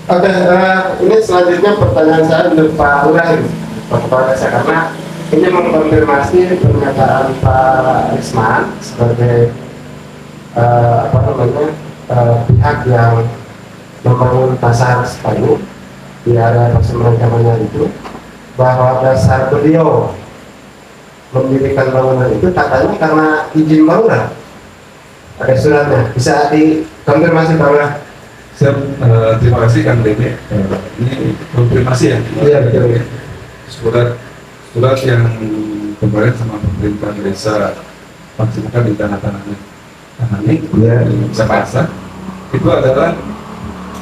Oke, ini selanjutnya pertanyaan saya untuk Pak Lurah, Pak Kepala Desa, karena ini mengkonfirmasi pernyataan Pak Risman sebagai pihak yang membangun pasar Sepayu di area persemerancamannya itu, bahwa dasar beliau mendirikan bangunan itu katanya karena izin bangunan. Ada suratnya, bisa dikonfirmasi Pak Lurah? Siap, terima kasih Kang Dede. Ini konfirmasi ya? Iya betul. Surat yang kemarin sama pemerintah desa maksudnya di tanah-tanahnya ini bisa basah. Itu adalah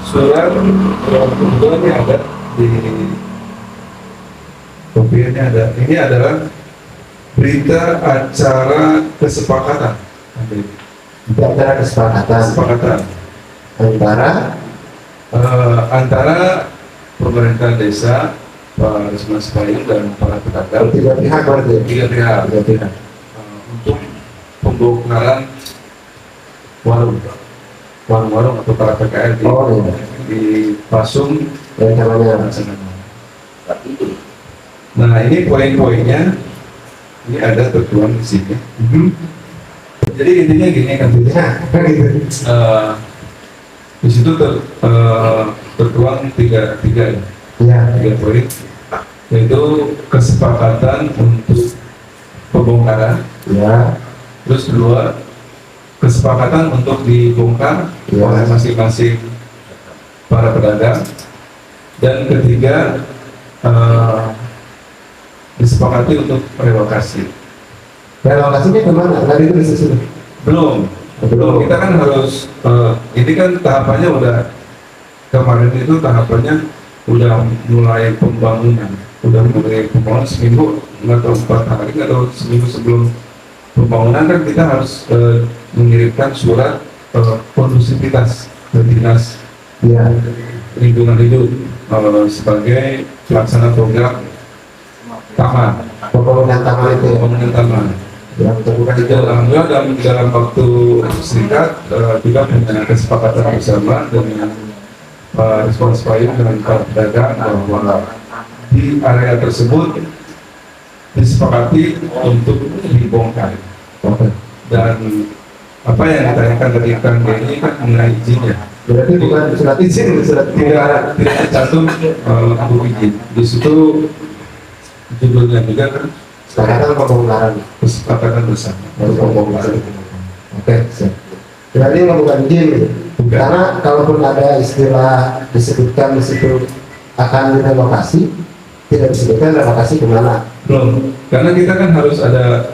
surat yang kebetulan yang ada di kopiannya ada. Ini adalah berita acara kesepakatan. Acara kesepakatan antara pemerintah desa, Pak Risman Sepayu dan para pedagang. Tiga pihak berarti. Tiga pihak. Untuk pembongkaran warung atau para PKL di Pasung yang namanya. Nah ini poin-poinnya, ini ada tertuang di sini. Jadi intinya gini kan, di situ tertuang tiga poin, yaitu kesepakatan untuk pembongkaran, terus kedua kesepakatan untuk dibongkar oleh masing-masing para pedagang, dan ketiga disepakati untuk relokasi. Relokasinya kemana? Tadi itu di situ. Belum. Kita kan harus ini kan tahapannya udah, kemarin itu tahapannya udah mulai pembangunan, seminggu atau 4 hari atau seminggu sebelum pembangunan kan kita harus mengirimkan surat kondusivitas ke dinas lingkungan hidup sebagai pelaksana program taman, pembangunan taman yang terbuka di dalam waktu singkat juga punya kesepakatan bersama dengan Pak Risman Sepayu dan para pedagang bahwa di area tersebut disepakati untuk dibongkar. Dan apa yang ditanyakan dari Kang Denny kan mengenai izinnya. Berarti bukan surat izin, surat tidak tercantum untuk izin. Di situ judulnya juga kan kesepakatan bersama. Oke, siap. Berarti bukan izin, karena kalaupun ada istilah disebutkan di situ akan direlokasi, tidak disebutkan relokasi kemana. Belum, karena kita kan harus ada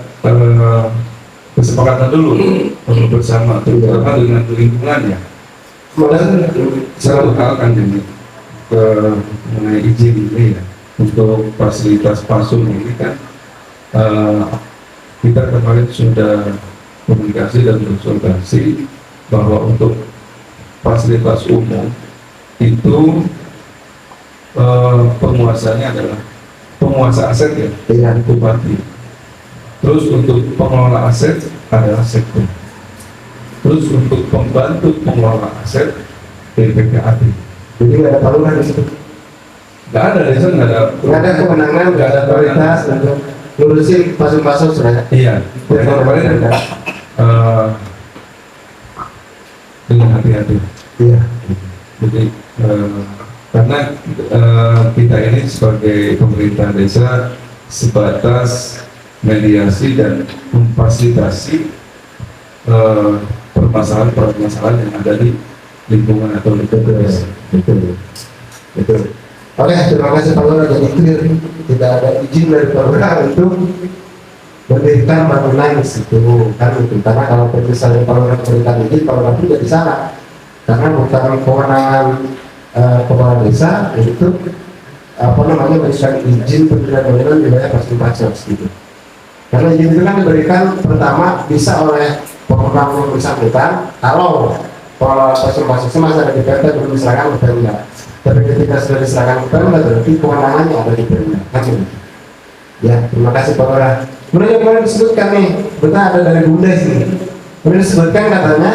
kesepakatan dulu bersama, terutama dengan lingkungannya. Dan satu hal kan ini mengenai izin ini ya, untuk fasilitas Pasung ini kan kita kemarin sudah komunikasi dan konsultasi bahwa untuk fasilitas umum itu penguasanya adalah penguasa aset ya, bupati. Terus untuk pengelola aset adalah sektor. Terus untuk pembantu pengelola aset BPKAD. Jadi nggak ada paluan di situ. Nggak ada di sana, nggak ada kewenangan, nggak ada prioritas untuk ngurusin pasung-pasung sudah. Iya. Yang kemarin dengan hati-hati. Iya. Jadi karena kita ini sebagai pemerintah desa sebatas mediasi dan memfasilitasi permasalahan yang ada di lingkungan atau di desa. Betul. Oke, terima kasih Pak Lurah. Jadi clear, tidak ada izin dari Pak Lurah untuk mendirikan bangunan di situ kan itu. Karena kalau misalnya Pak Lurah memberikan izin, Pak Lurah tidak di sana. Karena bukan kewenangan kepala desa itu memberikan izin pendirian bangunan di wilayah pasir gitu. Karena izin itu kan diberikan pertama bisa oleh pemegang bersangkutan kalau pasir masih ada di PT belum diserahkan ke Pemda. Tapi ketika sudah diserahkan ke Pemda berarti kewenangannya ada di Pemda. Ya, terima kasih Pak Lurah. Kemudian kemarin disebutkan nih, betul ada dari Bumdes nih. Kemudian disebutkan katanya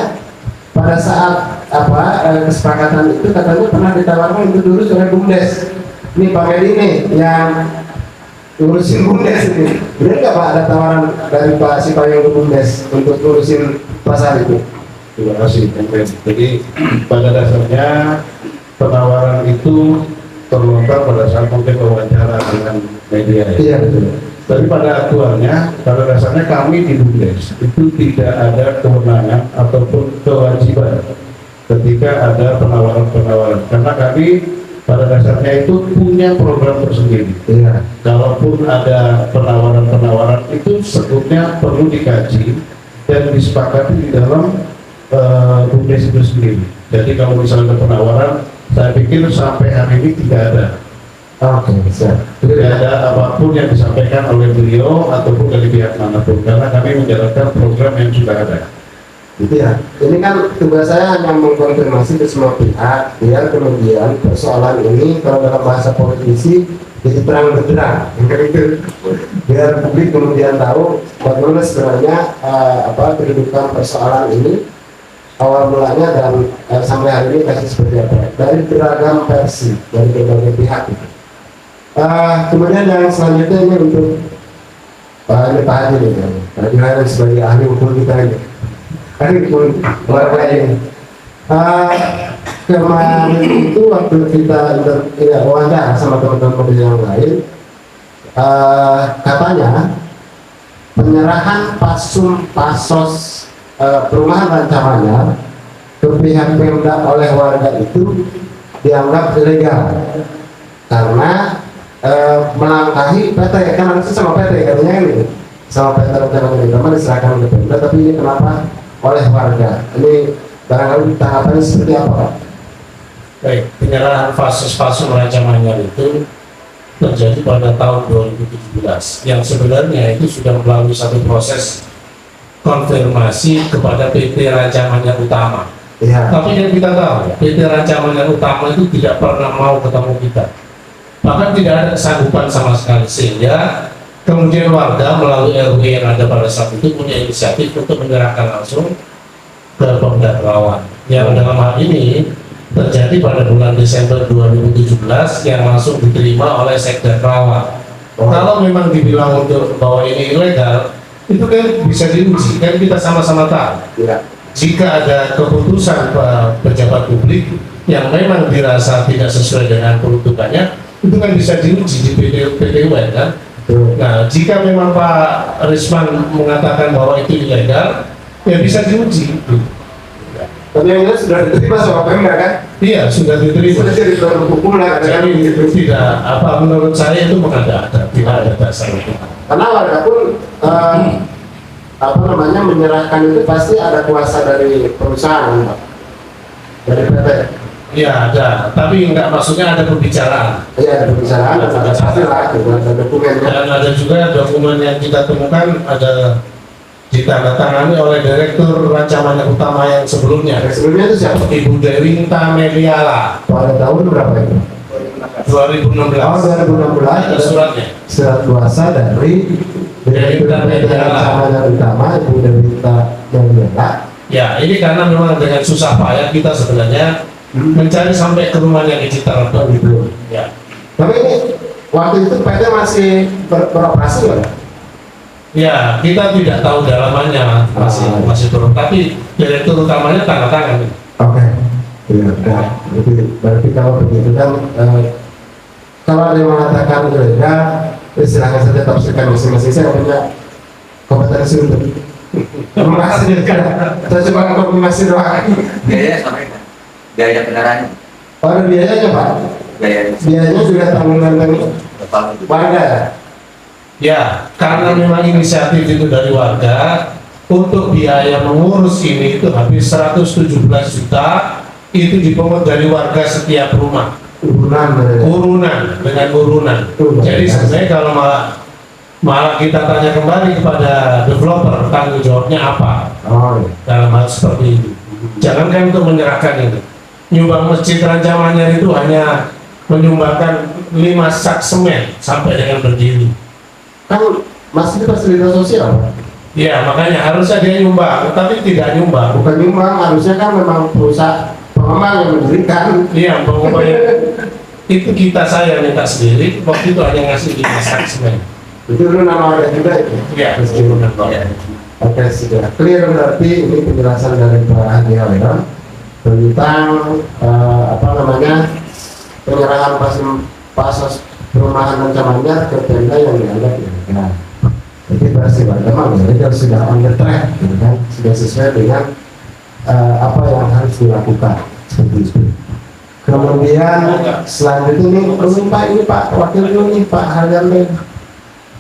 pada saat kesepakatan itu katanya pernah ditawarkan untuk diurus oleh BUMDes. Ini Pak Medi nih yang ngurusin BUMDes ini. Benar nggak Pak ada tawaran dari Pak Sipayung ke BUMDes untuk ngurusin pasar itu? Terima kasih, Kang. Jadi pada dasarnya penawaran itu terlontar pada saat mungkin wawancara dengan media. Iya betul. Tapi pada aturannya, pada dasarnya kami di BUMDes itu tidak ada kewenangan ataupun kewajiban ketika ada penawaran-penawaran. Karena kami pada dasarnya itu punya program tersendiri. Iya. Kalaupun ada penawaran-penawaran itu sebetulnya perlu dikaji dan disepakati di dalam BUMDes itu sendiri. Jadi kalau misalnya ada penawaran, saya pikir sampai hari ini tidak ada. Oke, siap. Tidak ada apapun yang disampaikan oleh beliau ataupun dari pihak manapun, karena kami menjalankan program yang sudah ada. Gitu ya. Ini kan tugas saya hanya mengkonfirmasi ke semua pihak, biar kemudian persoalan ini kalau dalam bahasa politisi jadi terang benderang, gitu. Biar publik kemudian tahu bagaimana sebenarnya kedudukan persoalan ini awal mulanya dan sampai hari ini kasus seperti apa dari beragam versi dari berbagai pihak. Kemudian yang selanjutnya ini untuk Pak Haji nih, Pak Haji sebagai ahli hukum kita ini. Ahli hukum warga ini. Kemarin itu waktu kita wawancara sama teman-teman yang lain, katanya penyerahan pasos perumahan Rancamanyar ke pihak Pemda oleh warga itu dianggap ilegal karena melangkahi PT, kan harusnya sama PT katanya ini sama PT rencana manajemen diserahkan ke Pemda, tapi ini kenapa oleh warga? Ini barangkali tanggapannya seperti apa Pak? Baik, penyerahan pasos Rancamanyar itu terjadi pada tahun 2017 yang sebenarnya itu sudah melalui satu proses konfirmasi kepada PT Rancamanyar Utama. Iya. Tapi yang kita tahu, PT Rancamanyar Utama itu tidak pernah mau ketemu kita. Bahkan tidak ada kesanggupan sama sekali, sehingga kemudian warga melalui RW yang ada pada saat itu punya inisiatif untuk menyerahkan langsung ke Pemda Terawan. Yang dalam hal ini terjadi pada bulan Desember 2017 yang langsung diterima oleh Sekda Terawan. Kalau memang dibilang untuk bahwa ini ilegal, itu kan bisa diuji, kan kita sama-sama tahu. Iya. Jika ada keputusan pejabat publik yang memang dirasa tidak sesuai dengan peruntukannya, itu kan bisa diuji di PT UN kan. Nah, jika memang Pak Risman mengatakan bahwa itu ilegal, ya bisa diuji. Tapi yang jelas sudah diterima sama Pemda kan? Iya, sudah diterima. Sudah jadi produk hukum lah. Jadi itu tidak, menurut saya itu mengada-ada, tidak ada dasar itu. Karena warga pun menyerahkan itu pasti ada kuasa dari perusahaan Pak, dari PT. Iya ada, tapi nggak maksudnya ada pembicaraan. Iya ada pembicaraan, ada pasti lah, ada dokumennya. Dan ada juga dokumen yang kita temukan ada ditandatangani oleh Direktur Rancamanyar Utama yang sebelumnya. Yang sebelumnya itu siapa? Ibu Dewinta Meliala. Pada tahun berapa itu? 2016. Tahun 2016 Ada suratnya. surat kuasa dari Dewinta Meliala. Rancamanyar Utama, Ibu Dewinta Meliala. Ya, ini karena memang dengan susah payah kita sebenarnya mencari sampai ke rumahnya di Citarap Gitu. Ya. Tapi ini waktu itu PT masih beroperasi nggak? Ya, kita tidak tahu dalamannya masih turun, tapi direktur utamanya tanda tangan. Oke. Iya, udah. Berarti kalau begitu kan kalau ada yang mengatakan ilegal, silahkan saja tafsirkan masing-masing. Saya punya kompetensi untuk menghasilkan. Saya coba konfirmasi doang. Biaya sampai biaya kendaraannya, Oh, ada biayanya Pak? Biayanya juga tanggungan dari warga ya? Ya, karena memang inisiatif itu dari warga, untuk biaya mengurus ini itu habis 117 juta, itu dipungut dari warga setiap rumah. Urunan, dengan urunan. Jadi sebenarnya kalau malah kita tanya kembali kepada developer, tanggung jawabnya apa Oh, iya. dalam hal seperti ini. Jangankan untuk menyerahkan ini. Nyumbang Masjid Rancamanyar itu hanya menyumbangkan 5 sak semen sampai dengan berdiri. Kan masih fasilitas sosial Pak? Ya, makanya harusnya dia nyumbang, tapi tidak nyumbang. Bukan nyumbang, harusnya kan memang perusahaan pengembang yang mendirikan. Iya, pokoknya itu saya minta sendiri. Waktu itu hanya ngasih 5 sak semen. Itu dulu nama ada juga itu. Iya, Iya. Oke, sudah clear berarti ini penjelasan dari Pak Hadi Hawera tentang apa namanya penyerahan pasos perumahan ancamannya ke Pemda yang dianggap ilegal. Jadi versi Bagaimana ya, sudah on the track, gitu kan? Sudah sesuai dengan apa yang harus dilakukan seperti itu. Kemudian selanjutnya ini Pak Wakil dulu nih Pak Haryanto,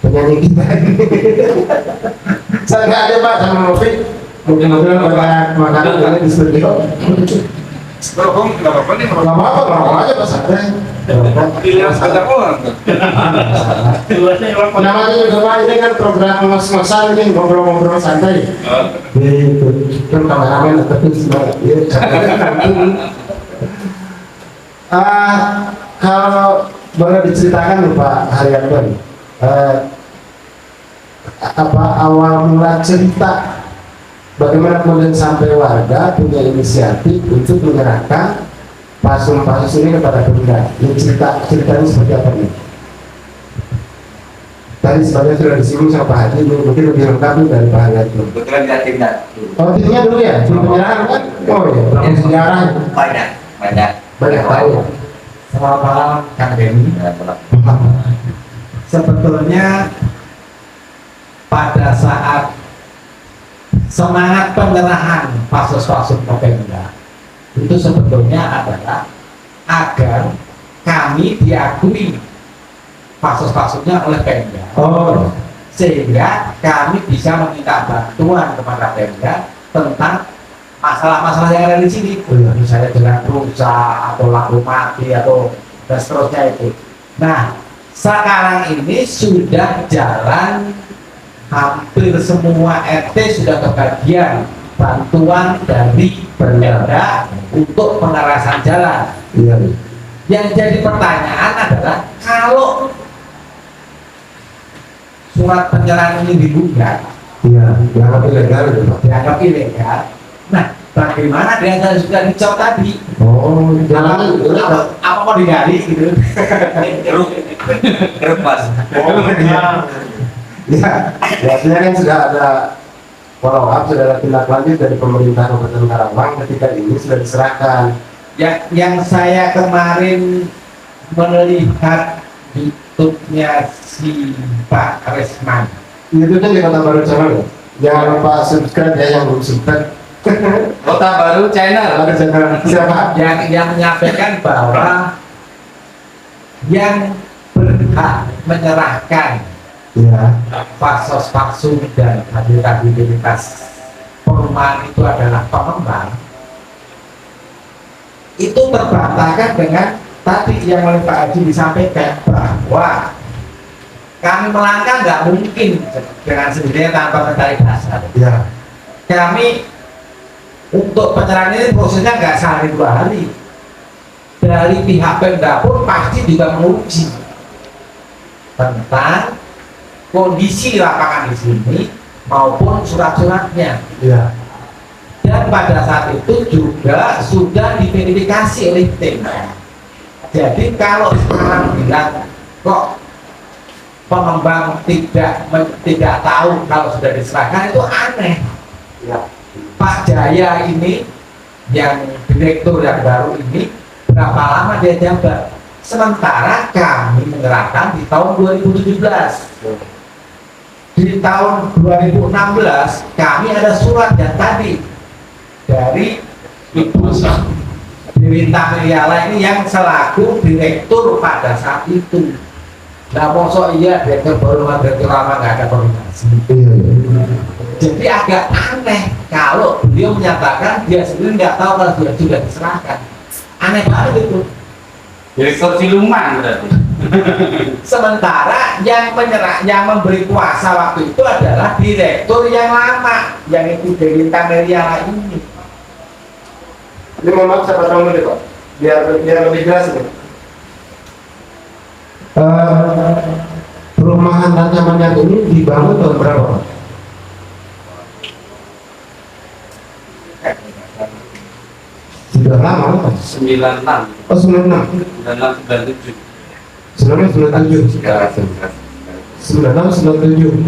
penyanyi kita ini. Saya nggak ada Pak sama Novi, mungkin-mungkin banyak makanan yang di studio. Bro, nggak apa-apa nih, Nggak apa-apa, ngomong aja Pak Sadre. pilihan sekadar orang. Namanya juga Pak, ini kan program ngos-ngosan ini, ngobrol-ngobrol santai. Gitu, kan kameramen tapi sebenarnya kalau boleh diceritakan nih Pak Haryanto, apa awal mula cerita bagaimana kemudian sampai warga punya inisiatif untuk menyerahkan pasus ini kepada Pemda. Ini ceritanya seperti apa nih? Tadi sebenarnya sudah disinggung sama Pak Haji, mungkin lebih lengkap nih dari Pak Haryanto. Kebetulan kita timnya Oh, timnya dulu ya, tim penyerahan kan? Oh iya, belum sejarah. banyak Tahu ya. Selamat malam Kang Denny. Sebetulnya pada saat semangat penyerahan pasus-pasus ke Pemda itu sebetulnya adalah agar kami diakui pasus-pasusnya oleh Pemda. Oh, Sehingga kami bisa meminta bantuan kepada Pemda tentang masalah-masalah yang ada di sini, misalnya jalan rusak atau lampu mati atau dan seterusnya itu. Nah, sekarang ini sudah jalan hampir semua RT sudah kebagian bantuan dari Pemda untuk pengerasan jalan. iya. Yang jadi pertanyaan adalah kalau surat penyerahan ini digugat, Iya, dianggap ilegal itu Pak. dianggap ilegal. Nah, bagaimana dengan sudah dicor tadi? Oh, jalan ilegal. Apa mau digali gitu? Keruk mas. Oh, iya. Ya, biasanya kan sudah ada follow up, sudah ada tindak lanjut dari pemerintah Kabupaten Karawang ketika ini sudah diserahkan. Yang saya kemarin melihat YouTube-nya si Pak Resman. Itu kan di Kota Baru Channel ya. Jangan lupa subscribe ya yang belum subscribe. Kota Baru Channel. Ada channel siapa? yang menyampaikan bahwa yang berhak menyerahkan Iya. pasos palsu dan habilitas perumahan itu adalah pengembang, itu terbantahkan dengan tadi yang oleh Pak Haji disampaikan bahwa kami melangkah nggak mungkin dengan sendirinya tanpa mencari dasar. Iya. Kami untuk penyerahan ini prosesnya nggak sehari 2 hari. Dari pihak Pemda pun pasti juga menguji tentang kondisi lapangan di sini maupun surat-suratnya. Iya. Dan pada saat itu juga sudah diverifikasi oleh tim. Jadi kalau sekarang bilang kok pengembang tidak tahu kalau sudah diserahkan, itu aneh. Iya. Pak Jaya ini yang direktur yang baru ini berapa lama dia jabat? Sementara kami menyerahkan di tahun 2017. Di tahun 2016 kami ada surat yang tadi dari Ibu Dirita Miriala ini yang selaku direktur pada saat itu. Nah, mosok iya direktur baru sama direktur lama nggak ada koordinasi. Iya. Jadi agak aneh kalau beliau menyatakan dia sendiri nggak tahu kalau sudah diserahkan. Aneh banget itu. Direktur siluman berarti. Sementara yang memberi kuasa waktu itu adalah direktur yang lama, yang itu Dirita Miriala ini. Ini mohon maaf saya potong dulu Pak, biar lebih jelas nih. Perumahan ancaman ini dibangun tahun berapa Pak? Sudah Udah lama apa? 96, Oh 96. 96, 97. 96, 97. 96, 97.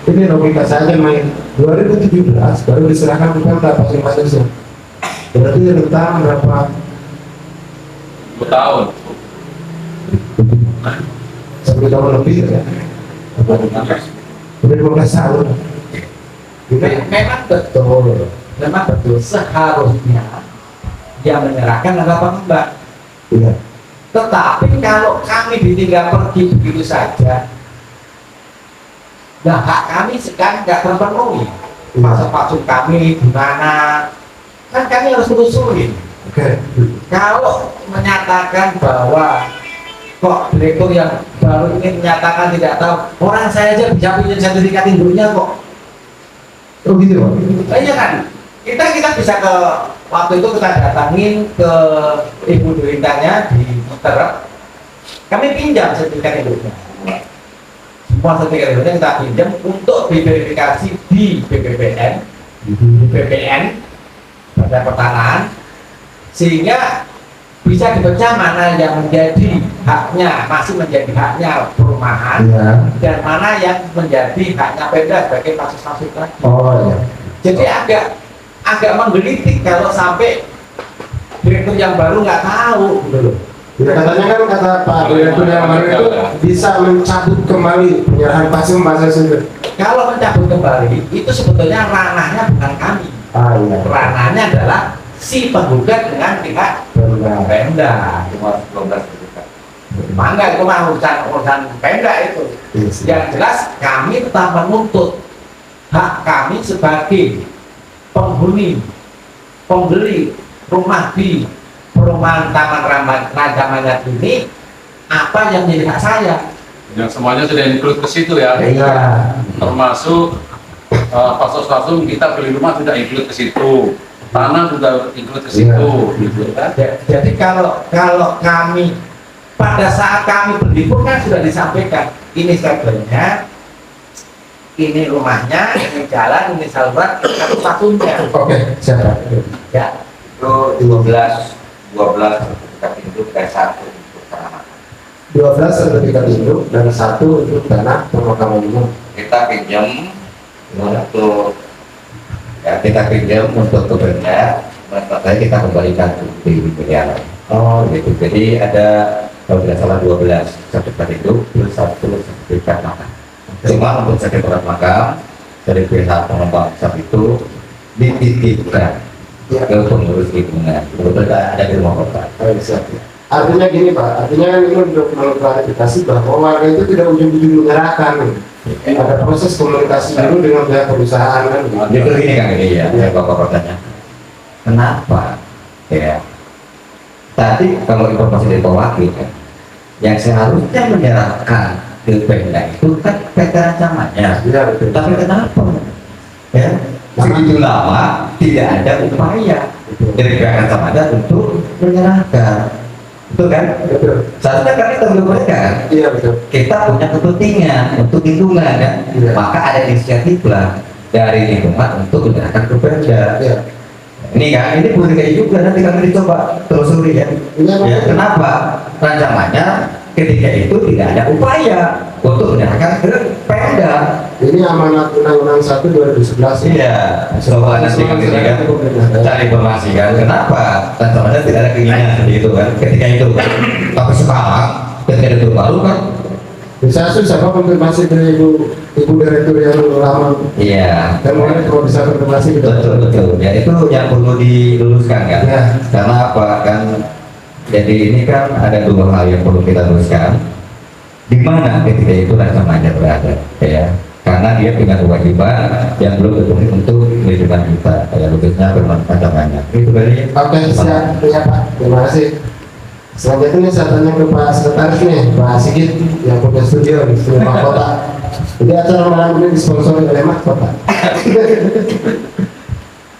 Ini logika saja main 2017 baru diserahkan ke Pemda masing-masing. Berarti rentang berapa? 2 tahun. 10 tahun lebih ya? Udah 15 tahun. Memang betul, memang betul seharusnya yang menyerahkan adalah Pemda. Iya. Tetapi kalau kami ditinggal pergi begitu saja, nah hak kami sekarang nggak terpenuhi. Maksud kami gimana? Kan kami harus telusuri. Oke. Kalau menyatakan bahwa kok direktur yang baru ini menyatakan tidak tahu, orang saya aja bisa punya sertifikat induknya kok. Oh gitu Pak? Nah, iya kan? Kita bisa ke waktu itu kita datangin ke ibu dirintanya di Terep. Kami pinjam sertifikat induknya. Semua sertifikat induknya kita pinjam untuk diverifikasi di BPPN, Badan Pertanahan, sehingga bisa dibaca mana yang menjadi haknya, masih menjadi haknya perumahan, Iya. dan mana yang menjadi haknya Pemda sebagai fasilitas tadi. Oh iya. Jadi agak menggelitik kalau sampai direktur yang baru nggak tahu gitu loh. Ya, katanya kan kata Pak Direktur yang baru itu bisa mencabut kembali penyerahan pasien itu. Kalau mencabut kembali itu sebetulnya ranahnya bukan kami. Ah iya. Ranahnya adalah si penggugat dengan pihak Benar. Pemda. Cuma 12 juta. Mangga itu mah urusan Pemda itu. Yes. Yang jelas kami tetap menuntut hak kami sebagai penghuni, pembeli rumah di perumahan Taman Raja Manyar ini, apa yang menjadi hak saya. Yang semuanya sudah include ke situ ya, Iya. termasuk fasos-fasos kita beli rumah sudah include ke situ, tanah sudah include ke situ, gitu kan? Jadi kalau kami pada saat kami beli pun kan sudah disampaikan ini segmennya, ini rumahnya, ini jalan, ini saluran, ini satu-satunya. Oke, siapa? Ya, Itu 12 sertifikat induk dan 1 untuk tanah. 12 sertifikat induk dan 1 untuk tanah pemakaman umum. Kita pinjam untuk kita pinjam untuk ke Pemda, makanya kita kembalikan di miliaran. Oh, Gitu. Jadi ada kalau tidak salah 12 sertifikat induk plus 1 sertifikat makam. Cuma untuk sertifikat makam dari pihak pengembang besar itu dititipkan ya. ke pengurus lingkungan. Kebetulan ada di rumah kota. Oh, siap. Artinya gini Pak, artinya kan ini untuk mengklarifikasi bahwa warga itu tidak ujung-ujung menyerahkan. Ada proses komunikasi dulu dengan pihak perusahaan kan. Itu gini kan ini ya, Bapak bertanya. Kenapa? Ya. Tadi kalau informasi dari Pak Wakil kan, yang seharusnya menyerahkan ke Pemda itu kan PT Rancamannya. Iya betul. Tapi kenapa? Ya, begitu lama tidak ada upaya dari pihak Rancamannya untuk menyerahkan. Betul kan? Betul. Seharusnya kami tahu mereka kan? Iya betul. Kita punya kepentingan untuk lingkungan kan? Iya. Maka ada inisiatif lah dari lingkungan untuk menyerahkan ke Pemda. Iya. Ini kan, ini boleh kayak juga nanti kami dicoba telusuri ya. Iya, Ya, betul. kenapa? Rancangannya ketika itu tidak ada upaya untuk menyerahkan ke Pemda. Ini amanat Undang-Undang 1 2011. Iya, coba nanti kami kan cari informasi kan, kenapa rancangannya tidak ada keinginan seperti itu kan ketika itu. Tapi sekarang ketika itu baru kan, Bisa susah Pak konfirmasi dari ibu direktur yang lama. iya. Dan mungkin kalau bisa konfirmasi kita. Betul. Ya itu yang perlu diluruskan kan. Ya. Karena apa kan? Jadi ini kan ada 2 hal yang perlu kita luruskan. Di mana ketika itu rancangannya berada, ya. Karena dia punya kewajiban yang belum terpenuhi untuk lingkungan kita, ya lulusnya bermanfaat rancangannya. Itu dari. Oke, siap. Iya Pak. Terima kasih. Selanjutnya saya tanya ke Pak Sekretaris nih, Pak Sigit yang punya studio di Mak Kota. Jadi acara malam ini disponsori oleh Mak Kota.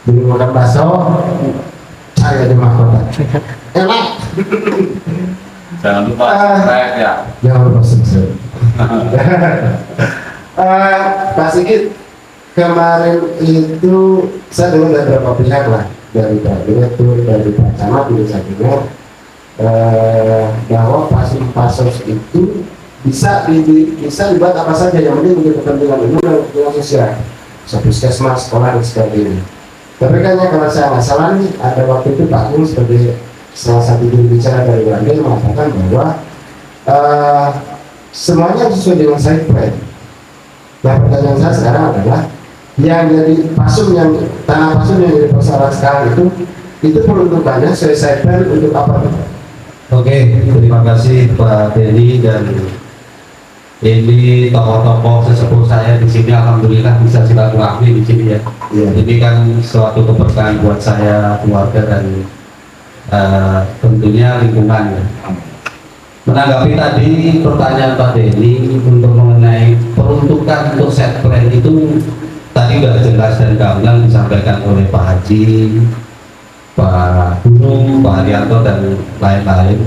Jadi makan bakso, cari aja Mak Kota. Enak. Jangan lupa Ah. subscribe ya. Jangan lupa subscribe. Pak Sigit, kemarin itu saya dengar dari beberapa pihak lah dari Pak Direktur, dari Pak Camat juga saya dengar bahwa pasos itu bisa dibuat apa saja yang penting untuk kepentingan umum dan kepentingan sosial, puskesmas, sekolah dan sebagainya. Tapi kayaknya kalau saya nggak salah nih, ada waktu itu Pak Agung sebagai salah satu juru bicara dari warga mengatakan bahwa semuanya sesuai dengan site plan. Nah, pertanyaan saya sekarang adalah yang jadi tanah pasum yang jadi persoalan sekarang itu peruntukannya sesuai site plan untuk apa? Oke, terima kasih Pak Denny, dan ini tokoh-tokoh sesepuh saya di sini alhamdulillah bisa silaturahmi di sini ya. Iya. Ini kan suatu keberkahan buat saya, keluarga, dan tentunya lingkungan ya. Menanggapi tadi pertanyaan Pak Denny untuk mengenai peruntukan untuk set plan itu tadi sudah jelas dan gamblang disampaikan oleh Pak Haji, Pak Guru, Pak Haryanto, dan lain-lain.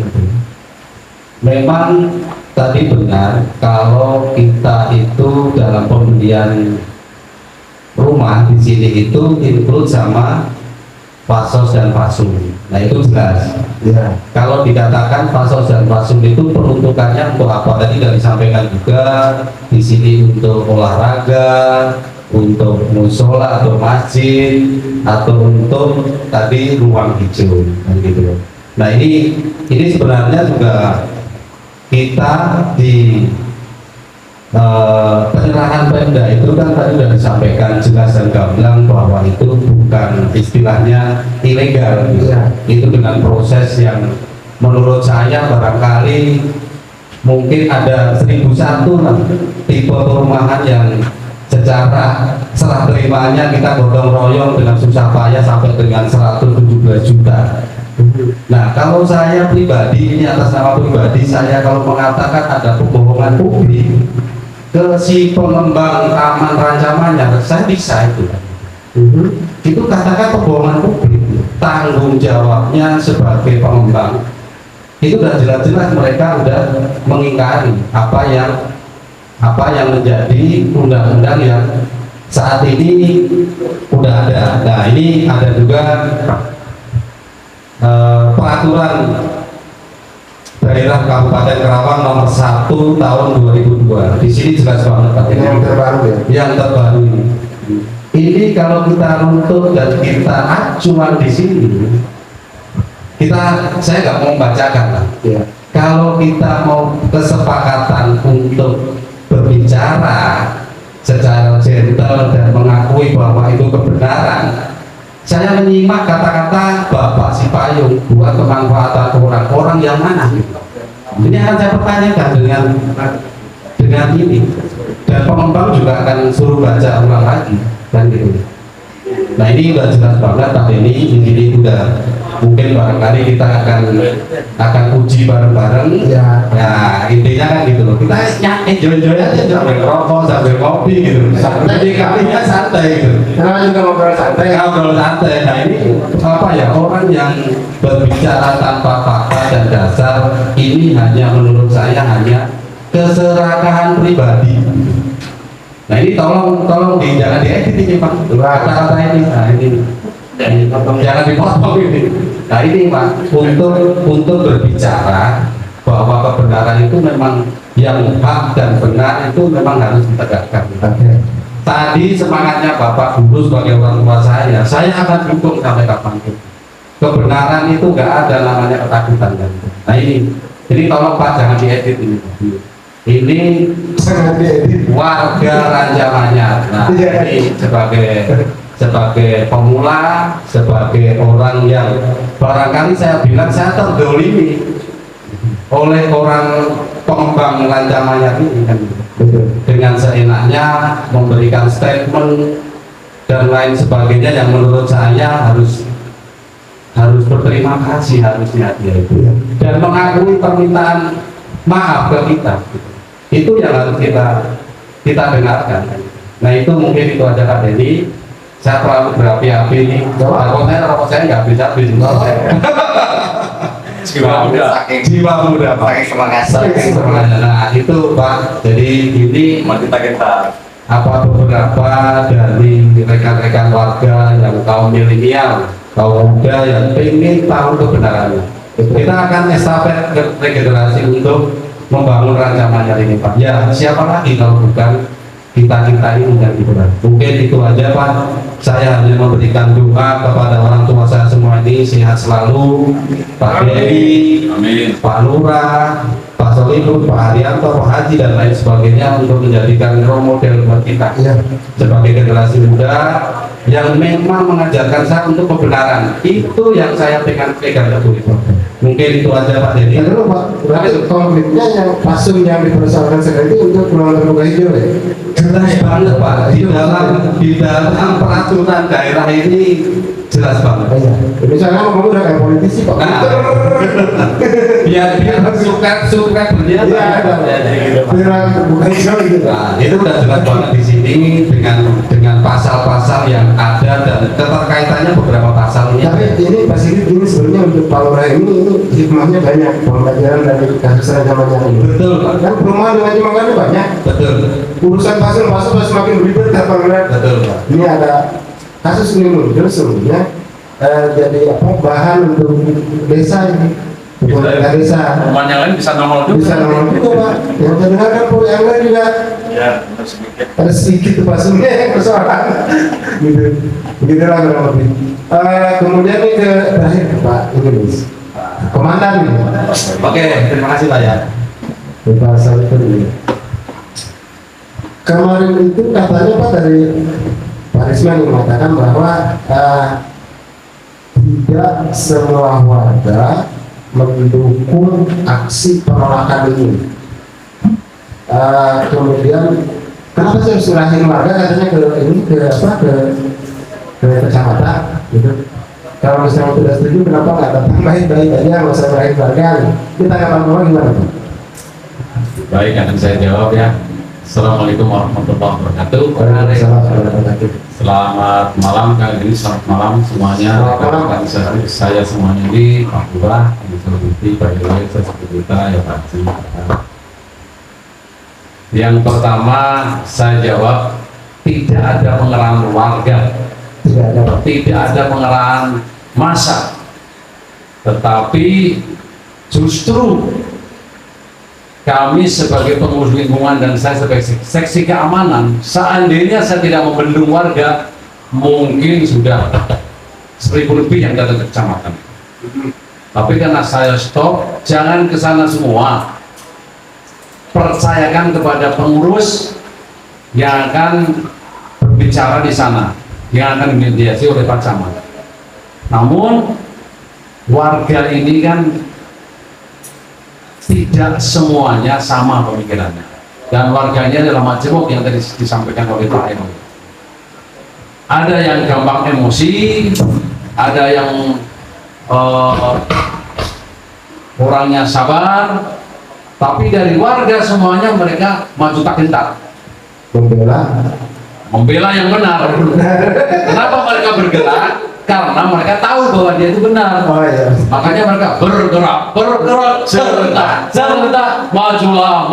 Memang tadi benar kalau kita itu dalam pembelian rumah di sini itu include sama pasos dan pasum. Nah itu jelas. Ya. Kalau dikatakan pasos dan pasum itu peruntukannya untuk apa? Tadi sudah disampaikan juga di sini untuk olahraga, untuk musola atau masjid, atau untuk tadi ruang hijau, kan gitu. Nah ini sebenarnya juga kita di penyerahan Pemda itu kan tadi sudah disampaikan jelas dan gamblang bahwa itu bukan istilahnya ilegal, gitu. Itu dengan proses yang menurut saya barangkali mungkin ada 1001 lah tipe perumahan yang secara serah terimanya kita gotong royong dengan susah payah sampai dengan 117 juta. Nah kalau saya pribadi, ini atas nama pribadi saya, kalau mengatakan ada pembohongan publik ke si pengembang taman rancamannya, saya bisa itu. Itu katakan pembohongan publik, tanggung jawabnya sebagai pengembang itu sudah jelas-jelas mereka sudah mengingkari apa yang menjadi undang-undang yang saat ini sudah ada. Nah ini ada juga peraturan daerah Kabupaten Kerawang nomor 1 tahun 2002. Di sini jelas banget Pak. Ini yang terbaru ya? Yang terbaru ini. Ini kalau kita runtut dan kita acuan di sini, saya nggak mau membacakan lah. Ya. Kalau kita mau kesepakatan untuk berbicara secara gentle dan mengakui bahwa itu kebenaran, saya menyimak kata-kata Bapak Sipayung buat kemanfaatan orang-orang yang mana. Ini akan saya pertanyakan dengan ini, dan pengembang juga akan suruh baca ulang lagi, kan gitu. Nah ini udah jelas banget Pak Denny, ini udah mungkin barangkali kita akan uji bareng-bareng. Ya. Nah intinya kan gitu loh, kita enjoy aja sambil rokok sambil kopi gitu. Jadi kalinya santai gitu. Karena juga ngobrol santai. Ngobrol santai. Nah ini apa ya, orang yang berbicara tanpa fakta dan dasar ini hanya menurut saya hanya keserakahan pribadi. Nah ini tolong jangan diedit ini Pak, kata-kata ini. Nah ini jangan dipotong ini. Nah ini Pak, untuk berbicara bahwa kebenaran itu memang yang hak dan benar itu memang harus ditegakkan. Tadi semangatnya Bapak Guru sebagai orang tua saya akan dukung sampai kapanpun. Kebenaran itu nggak ada namanya ketakutan kan. Nah ini tolong Pak jangan diedit ini. Ini warga Rancamannyar. Nah ini sebagai pemula, sebagai orang yang barangkali saya bilang saya terdolimi oleh orang pengembang Rancamannyar ini kan, dengan seenaknya memberikan statement dan lain sebagainya yang menurut saya harus berterima kasih harusnya dia itu, dan mengakui permintaan maaf ke kita. Itu yang harus kita dengarkan. Nah itu mungkin itu aja Kak Denny. Saya terlalu berapi-api nih. Rokok saya nggak habis-habis. Jiwa muda Pak. Saking semangat. Nah itu Pak. Jadi ini beberapa dari rekan-rekan warga yang kaum milenial kaum muda yang ingin tahu kebenarannya. Kita akan estafet regenerasi untuk membangun rancangannya ini Pak. Ya siapa lagi kalau bukan kita ini yang benar. Mungkin itu aja Pak. Saya hanya memberikan doa kepada orang tua saya semua ini sehat selalu, Pak Dewi, Amin. Pak Lurah, Pak Solihun, Pak Haryanto, Pak Haji dan lain sebagainya untuk menjadikan role model buat kita Iya. sebagai generasi muda yang memang mengajarkan saya untuk kebenaran. Itu yang saya pegang teguh itu. Mungkin itu aja Pak Dedi. Ya dulu Pak, berarti konfliknya yang pasung yang dipersoalkan sekarang itu untuk pulau terbuka hijau ya? Jelas banget Pak, di dalam peraturan daerah ini jelas banget. Iya. Misalnya ngomong udah kayak politisi Pak. Nah, biar suket berniat. Iya, ada. Pulau terbuka hijau gitu. Nah, itu udah jelas banget di sini dengan pasal-pasal yang ada dan keterkaitannya beberapa pasal ini. Tapi ini Pak Sigit ini sebenarnya untuk Pak Lurah ini hikmahnya banyak, pembelajaran dari kasus ancamannya ini. Betul Pak. Kan perumahan dengan jumlahnya banyak. Betul. Urusan pasal semakin berlibat ya Pak Lurah. Betul Pak. Ini ada kasus ini muncul sebenarnya jadi apa bahan untuk desa ini. Pemerintah desa Rumah yang lain bisa nongol juga. bisa nomor juga Pak. Yang saya dengar kan Pak yang lain juga Ya, benar sedikit. ada sedikit pasungnya yang persoalan gitu. Begitulah kurang lebih. Kemudian ini ke terakhir ke Pak Inggris. Komandan ini. Oke, terima kasih Pak ya. Pak Salifun ini. Kemarin itu katanya Pak dari Pak Risman yang mengatakan bahwa tidak semua warga mendukung aksi penolakan ini. Kemudian kenapa sih harus serahin warga katanya ke ini ke kecamatan gitu. Kalau misalnya tidak setuju kenapa nggak datang baik-baik aja nggak usah serahin warga? Kita tanggapan Bapak gimana Pak? Baik, akan saya jawab ya. Assalamualaikum warahmatullahi wabarakatuh. Waalaikumsalam warahmatullahi wabarakatuh. Selamat malam kali ini, selamat malam semuanya. Selamat malam. Rekan-rekan saya semuanya ini Pak Lurah, Ibu Suluti, Pak Ilai, saya kita ya Pak Haji. Yang pertama saya jawab, tidak ada pengerahan warga, Tidak ada Pak. tidak ada pengerahan massa, tetapi justru kami sebagai pengurus lingkungan dan saya sebagai seksi keamanan, seandainya saya tidak membendung warga, mungkin sudah 1000 lebih yang datang ke kecamatan. Tapi karena saya stop, jangan ke sana semua. Percayakan kepada pengurus yang akan berbicara di sana, yang akan dimediasi oleh Pak Camat. Namun warga ini kan tidak semuanya sama pemikirannya, dan warganya adalah majemuk yang tadi disampaikan oleh Pak Eno. Ada yang gampang emosi, ada yang orangnya sabar, tapi dari warga semuanya mereka maju tak gentar membela yang benar. Kenapa mereka bergerak? Karena mereka tahu bahwa dia itu benar. Oh iya. Makanya mereka bergerak, serentak, majulah,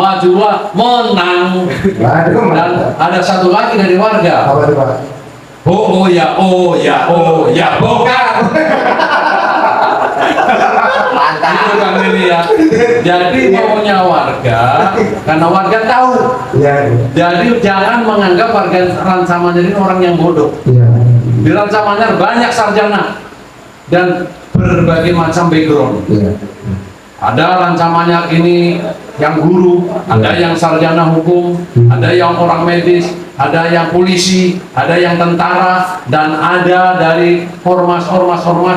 menang. Waduh, Dan ada satu lagi dari warga, apa itu Pak? oh ya, bongkar. Itu kan ini ya. Jadi maunya warga, karena warga tahu. Iya. Jadi jangan menganggap warga Rancamanjar ini orang yang bodoh. Iya. Di Rancamanjar banyak sarjana dan berbagai macam background. Iya. Ada Rancamanjar ini yang guru, ada yang sarjana hukum, ada yang orang medis, ada yang polisi, ada yang tentara, dan ada dari ormas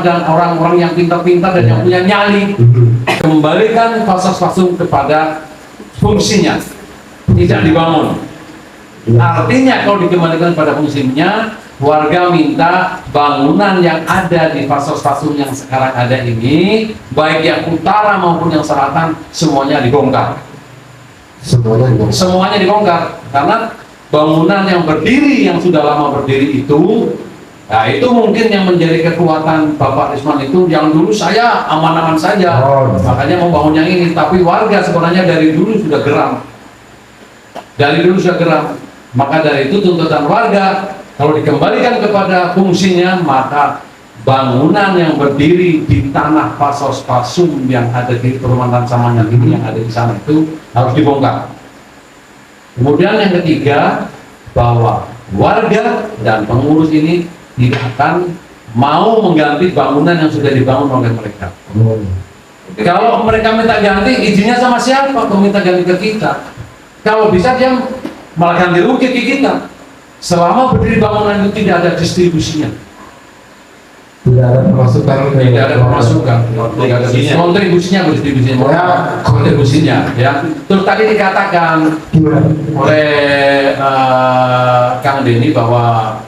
dan orang-orang yang pintar-pintar dan yang punya nyali. Kembalikan fasilitas fasum kepada fungsinya, tidak dibangun. Artinya kalau dikembalikan pada fungsinya, warga minta bangunan yang ada di fasum yang sekarang ada ini, baik yang utara maupun yang selatan, semuanya dibongkar. Semuanya dibongkar, karena bangunan yang berdiri, yang sudah lama berdiri itu, nah itu mungkin yang menjadi kekuatan Bapak Risman itu, yang dulu saya aman-aman saja, makanya mau bangun yang ini, tapi warga sebenarnya dari dulu sudah geram. Maka dari itu tuntutan warga, kalau dikembalikan kepada fungsinya, maka bangunan yang berdiri di tanah Pasos Pasum yang ada di perumahan Rancamanyak ini, yang ada di sana itu harus dibongkar. Kemudian yang ketiga, bahwa warga dan pengurus ini tidak akan mau mengganti bangunan yang sudah dibangun oleh mereka. Kalau mereka minta ganti, izinnya sama siapa? Kalau minta ganti ke kita. Kalau bisa dia malah ganti rugi ke kita. Selama berdiri bangunan itu tidak ada distribusinya, Tidak ada pemasukan. tidak ada pemasukan, tidak ada kontribusinya, kontribusinya, ya. Terus tadi dikatakan Gimana? oleh Kang Denny bahwa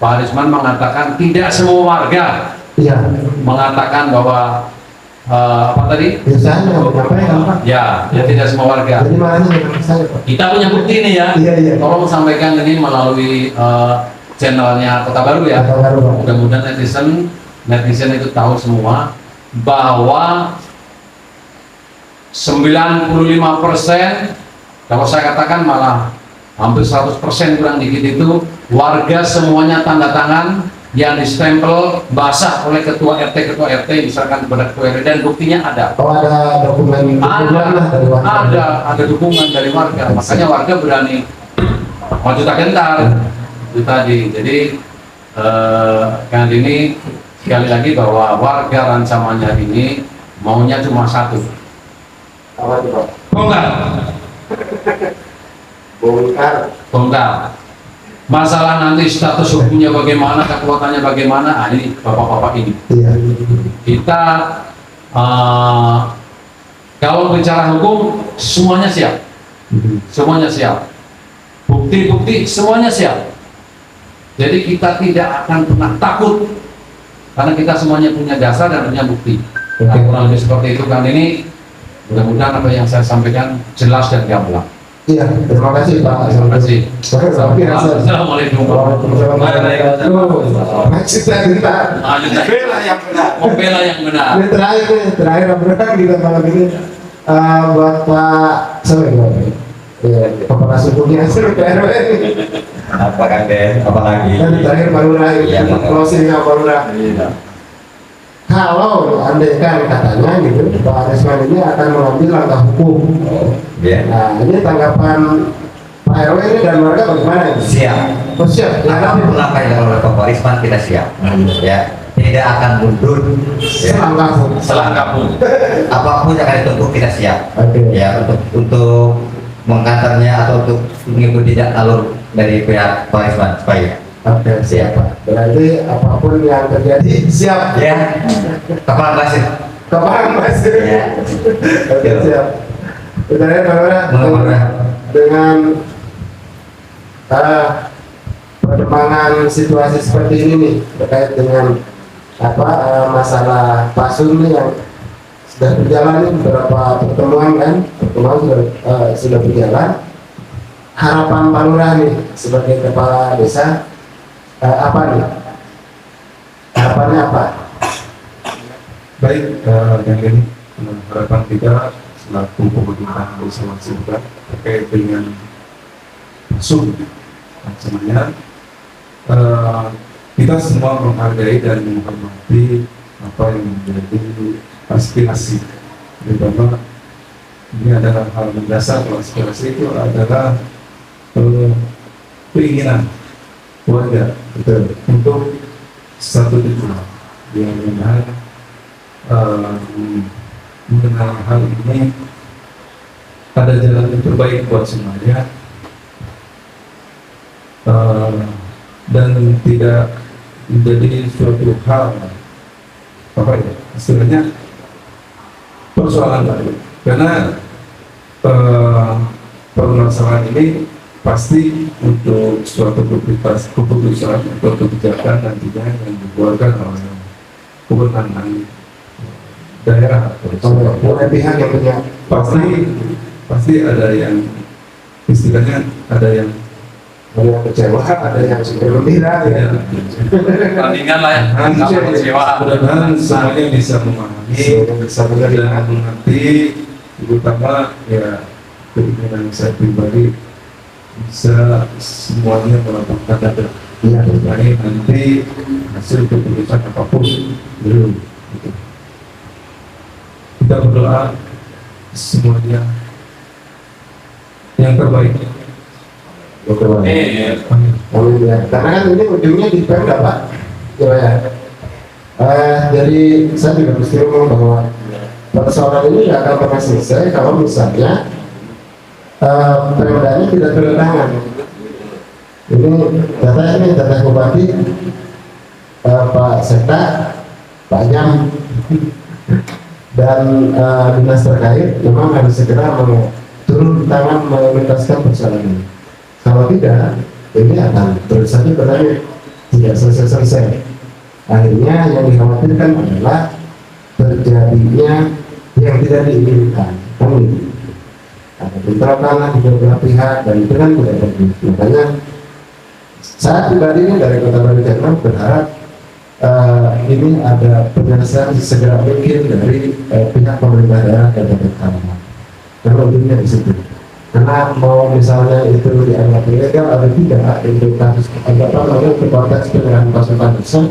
Pak Arisman mengatakan tidak semua warga, Iya. mengatakan bahwa apa tadi? Biasanya menyampaikan Pak. Ya, tidak semua warga. Jadi makanya dengan saya Pak. Kita punya bukti nih ya. Iya, iya. Tolong sampaikan ini melalui channelnya Kota Baru ya. Kota Baru, Pak. Mudah-mudahan netizen itu tahu semua bahwa 95%, kalau saya katakan malah hampir 100% kurang dikit itu warga semuanya tanda tangan yang distempel basah oleh ketua RT, misalkan kepada ketua RT, dan buktinya ada. Oh, ada dokumen lah dari warga. Ada dukungan dari warga, makanya warga berani maju tak gentar itu tadi. Jadi Kang ini sekali lagi bahwa warga Rancamanyak ini maunya cuma satu, Apa itu Pak? bongkar. Bongkar. Masalah nanti status hukumnya bagaimana, kekuatannya bagaimana, ini bapak-bapak ini. Iya. Kita kalau bicara hukum semuanya siap, semuanya siap. Bukti-bukti semuanya siap. Jadi kita tidak akan pernah takut karena kita semuanya punya dasar dan punya bukti. Nah, kurang lebih seperti itu kan ini. Mudah-mudahan apa yang saya sampaikan jelas dan gamblang. Iya, terima kasih Pak. Terima kasih. Assalamualaikum. Assalamualaikum. Maksud saya kita Bela yang benar. Membela yang benar. ini terakhir obrolan kita malam ini buat Pak sorry Pak. Ya, kepala sukunya suruh ke RW. Apa Kang Den? Apa lagi? Dan terakhir Pak Lurah Iya, Pak. closingnya Pak Lurah. Kalau andaikan katanya gitu, Pak Arisman ini akan mengambil langkah hukum. Ya. Nah, ini tanggapan Pak RW ini dan warga bagaimana ini? Siap. Oh, siap. Ya, Apapun langkah yang oleh Pak Arisman kita siap. Ya. Tidak akan mundur. Ya. selangkah hukum. Selangkah pun. Apapun yang akan ditempuh kita siap. Oke. Ya, untuk mengkantornya atau untuk mengikuti alur dari pihak Pak Arisman supaya. Oke, siap Pak. Berarti apapun yang terjadi siap. Ya. Kapan masih? Kapan Mas? Ya. Oke, siap. Sebenarnya Bagaimana? dengan perkembangan situasi seperti ini nih terkait dengan masalah Pasum nih yang sudah berjalan nih beberapa pertemuan sudah berjalan. Harapan Pak Lurah nih sebagai kepala desa apa nih? Harapannya apa? Baik, yang ini harapan kita selaku pemerintah desa Wansibra terkait dengan Pasum Rancamanyak, kita semua menghargai dan menghormati apa yang menjadi aspirasi, terutama ini adalah hal mendasar. Kalau aspirasi itu adalah keinginan warga untuk satu tujuan, yang benar mengenai hal ini ada jalan yang terbaik buat semuanya, dan tidak menjadi suatu hal apa ya istilahnya persoalan baru, karena permasalahan ini pasti untuk suatu keputusan atau kebijakan nantinya yang dikeluarkan oleh kewenangan daerah Oleh pihak yang punya pasti ada yang istilahnya ada yang kecewa, ada yang gembira, ya. Tandingan lah ya. Nggak kecewa. Mudah-mudahan semuanya bisa memahami Bisa menerima. dan mengerti, terutama ya keinginan saya pribadi bisa semuanya melapangkan dada Iya. mengenai nanti hasil keputusan apapun. Hmm. Kita berdoa semuanya yang terbaik. Betul. Amin. Amin ya. Karena kan ini ujungnya di Pemda Pak. Ya. Jadi saya juga mesti ngomong bahwa persoalan ini nggak akan pernah selesai kalau misalnya Pemdanya tidak turun tangan. Ini data Bupati, Pak Sekda, Pak Jam, dan dinas terkait memang harus segera turun tangan menuntaskan persoalan ini. Kalau tidak, ini akan terus saja berlanjut, tidak selesai-selesai. Akhirnya yang dikhawatirkan adalah terjadinya yang tidak diinginkan. Ada bentrokan di beberapa pihak dan itu kan tidak bagus. Makanya saya pribadi ini dari Kota Batu Cerman berharap ini ada penyelesaian segera mungkin dari pihak pemerintah daerah dan pemerintah. Karena ujungnya di situ. Karena mau misalnya itu dianggap ilegal atau tidak itu kasus untuk konteks penyerahan pasukan besar.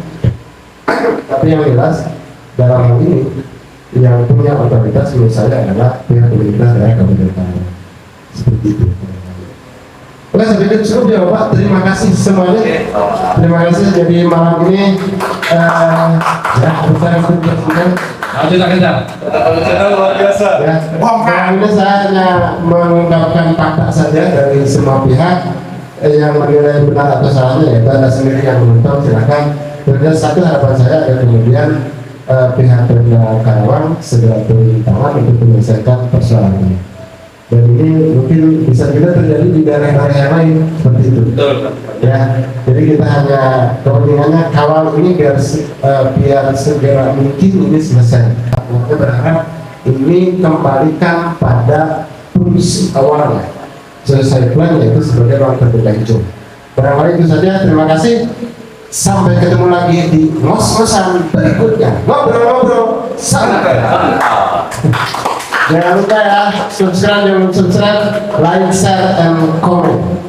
Tapi yang jelas dalam hal ini yang punya otoritas menurut saya adalah pihak pemerintah daerah dan pemerintah. Seperti itu. Oke, saya pikir cukup ya Bapak. Terima kasih semuanya. Terima kasih. Jadi malam ini ya saya sudah Kita. Luar biasa. ya. Malam ini saya hanya mengungkapkan fakta saja dari semua pihak yang menilai benar atau salahnya ya Anda sendiri yang menonton silakan. Dan satu harapan saya adalah kemudian pihak Pemda Karawang segera turun tangan untuk menyelesaikan persoalan ini. Dan ini mungkin bisa juga terjadi di daerah-daerah yang lain seperti itu. Ya, jadi kita hanya kepentingannya kawal ini biar segera mungkin ini selesai. Kita berharap ini kembalikan pada fungsi awalnya. Selesai plan yaitu sebagai ruang terbuka hijau. Barangkali itu saja. Terima kasih. Sampai ketemu lagi di ngos-ngosan berikutnya. Ngobrol-ngobrol santai. Jangan lupa ya, subscribe, like, share, and comment.